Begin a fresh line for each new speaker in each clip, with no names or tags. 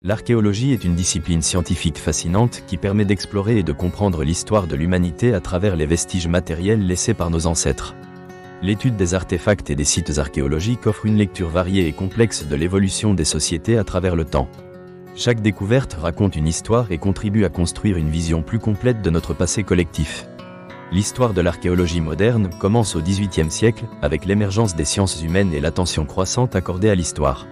L'archéologie est une discipline scientifique fascinante qui permet d'explorer et de comprendre l'histoire de l'humanité à travers les vestiges matériels laissés par nos ancêtres. L'étude des artefacts et des sites archéologiques offre une lecture variée et complexe de l'évolution des sociétés à travers le temps. Chaque découverte raconte une histoire et contribue à construire une vision plus complète de notre passé collectif. L'histoire de l'archéologie moderne commence au XVIIIe siècle, avec l'émergence des sciences humaines et l'attention croissante accordée à l'histoire.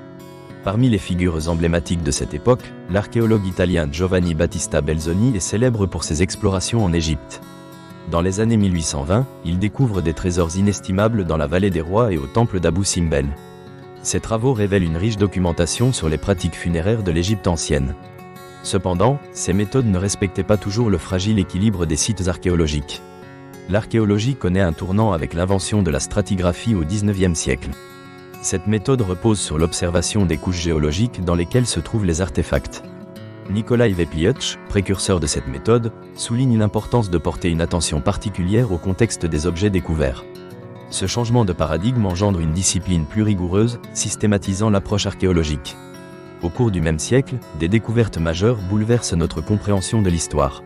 Parmi les figures emblématiques de cette époque, l'archéologue italien Giovanni Battista Belzoni est célèbre pour ses explorations en Égypte. Dans les années 1820, il découvre des trésors inestimables dans la vallée des rois et au temple d'Abou Simbel. Ses travaux révèlent une riche documentation sur les pratiques funéraires de l'Égypte ancienne. Cependant, ces méthodes ne respectaient pas toujours le fragile équilibre des sites archéologiques. L'archéologie connaît un tournant avec l'invention de la stratigraphie au XIXe siècle. Cette méthode repose sur l'observation des couches géologiques dans lesquelles se trouvent les artefacts. Nikolai Wepliuch, précurseur de cette méthode, souligne l'importance de porter une attention particulière au contexte des objets découverts. Ce changement de paradigme engendre une discipline plus rigoureuse, systématisant l'approche archéologique. Au cours du même siècle, des découvertes majeures bouleversent notre compréhension de l'histoire.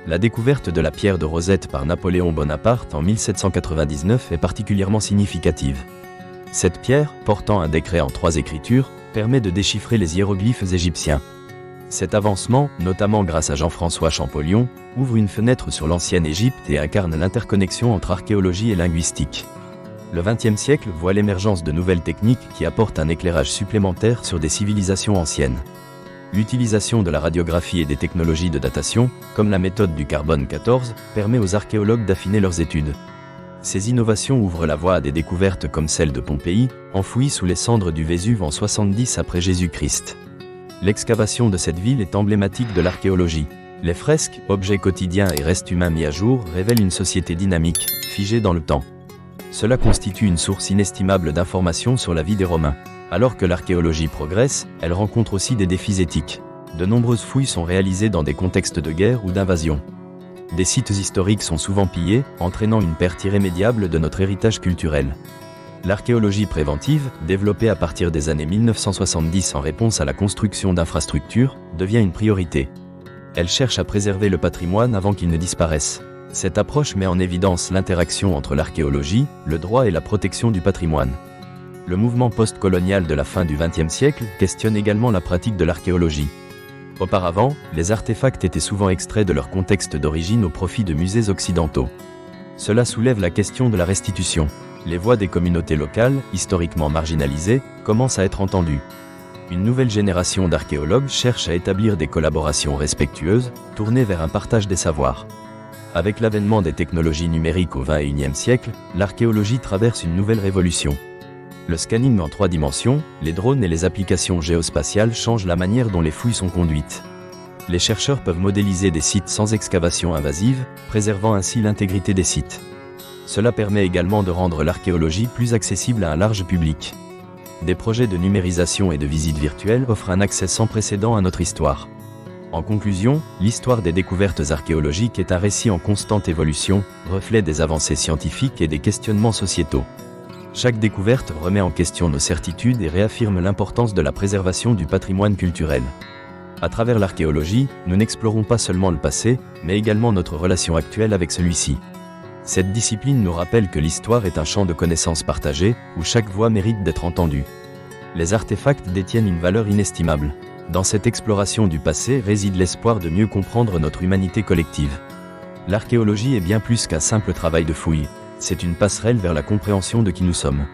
La découverte de la pierre de Rosette par Napoléon Bonaparte en 1799 est particulièrement significative. Cette pierre, portant un décret en 3 écritures, permet de déchiffrer les hiéroglyphes égyptiens. Cet avancement, notamment grâce à Jean-François Champollion, ouvre une fenêtre sur l'ancienne Égypte et incarne l'interconnexion entre archéologie et linguistique. Le XXe siècle voit l'émergence de nouvelles techniques qui apportent un éclairage supplémentaire sur des civilisations anciennes. L'utilisation de la radiographie et des technologies de datation, comme la méthode du carbone 14, permet aux archéologues d'affiner leurs études. Ces innovations ouvrent la voie à des découvertes comme celle de Pompéi, enfouie sous les cendres du Vésuve en 70 après Jésus-Christ. L'excavation de cette ville est emblématique de l'archéologie. Les fresques, objets quotidiens et restes humains mis à jour révèlent une société dynamique, figée dans le temps. Cela constitue une source inestimable d'informations sur la vie des Romains. Alors que l'archéologie progresse, elle rencontre aussi des défis éthiques. De nombreuses fouilles sont réalisées dans des contextes de guerre ou d'invasion. Des sites historiques sont souvent pillés, entraînant une perte irrémédiable de notre héritage culturel. L'archéologie préventive, développée à partir des années 1970 en réponse à la construction d'infrastructures, devient une priorité. Elle cherche à préserver le patrimoine avant qu'il ne disparaisse. Cette approche met en évidence l'interaction entre l'archéologie, le droit et la protection du patrimoine. Le mouvement post-colonial de la fin du XXe siècle questionne également la pratique de l'archéologie. Auparavant, les artefacts étaient souvent extraits de leur contexte d'origine au profit de musées occidentaux. Cela soulève la question de la restitution. Les voix des communautés locales, historiquement marginalisées, commencent à être entendues. Une nouvelle génération d'archéologues cherche à établir des collaborations respectueuses, tournées vers un partage des savoirs. Avec l'avènement des technologies numériques au XXIe siècle, l'archéologie traverse une nouvelle révolution. Le scanning en 3 dimensions, les drones et les applications géospatiales changent la manière dont les fouilles sont conduites. Les chercheurs peuvent modéliser des sites sans excavation invasive, préservant ainsi l'intégrité des sites. Cela permet également de rendre l'archéologie plus accessible à un large public. Des projets de numérisation et de visite virtuelle offrent un accès sans précédent à notre histoire. En conclusion, l'histoire des découvertes archéologiques est un récit en constante évolution, reflet des avancées scientifiques et des questionnements sociétaux. Chaque découverte remet en question nos certitudes et réaffirme l'importance de la préservation du patrimoine culturel. À travers l'archéologie, nous n'explorons pas seulement le passé, mais également notre relation actuelle avec celui-ci. Cette discipline nous rappelle que l'histoire est un champ de connaissances partagées, où chaque voix mérite d'être entendue. Les artefacts détiennent une valeur inestimable. Dans cette exploration du passé réside l'espoir de mieux comprendre notre humanité collective. L'archéologie est bien plus qu'un simple travail de fouille. C'est une passerelle vers la compréhension de qui nous sommes.